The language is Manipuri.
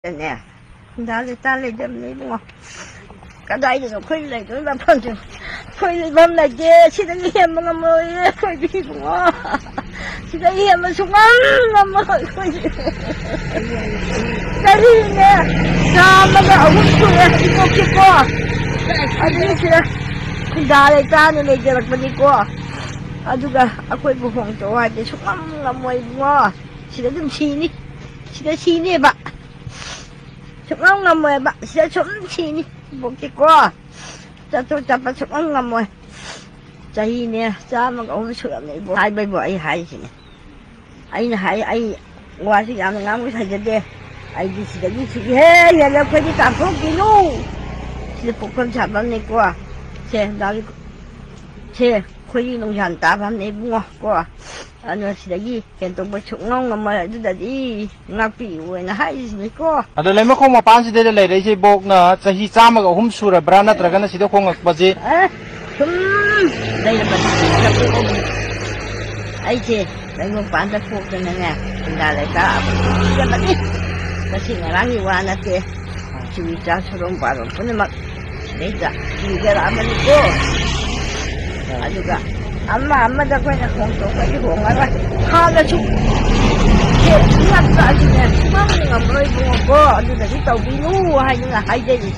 nè ta lấy đâm lấy đúng không cả đây thì khơi lấy cái làm phân chứ khơi bơm này kia chỉ là hiểm mà mới khơi đi đúng không chỉ là hiểm mà sung lắm mà khơi cái gì nè sao mà cái ông cười đi cô kia cô anh đi kia ta lấy ta này giờ là đi cô aduga ako'y buhong to ay sukam nga mo'y mo sila dun sini ba sukam nga mo'y ba sila sini bukti ko sa to dapat sukam nga mo'y sa hini sa mag-awang sulam na ibo ay bay mo ay hay sini ay wasi nga mo sa jade ay di sila hey yala pwede tapos gino sila pukul sabang ni ko siya dali ko siya khơi nông sản ta làm này mua qua anh sẽ đi hiện tại bây giờ nông mà đây đi ngáp bị vậy là hay gì co à đây mà không mà bán gì đây là đây chỉ bốc na chỉ hi chăm mà hôm sura brana tra cái nó chỉ đâu không ngạc gì đây là bệnh ấy chứ đây không bán được thuốc cho nên nè là lại cả cái bệnh cái gì mà làm gì qua nè chứ chú ý cho số đông vào rồi nhưng mà đấy là chỉ cái làm cái co aduga amma da kwai na konto kwai ho ngara khala chu ke ngap ta ji ne mang ngam roi bo ko adu da tau bi nu hai nga hai de ji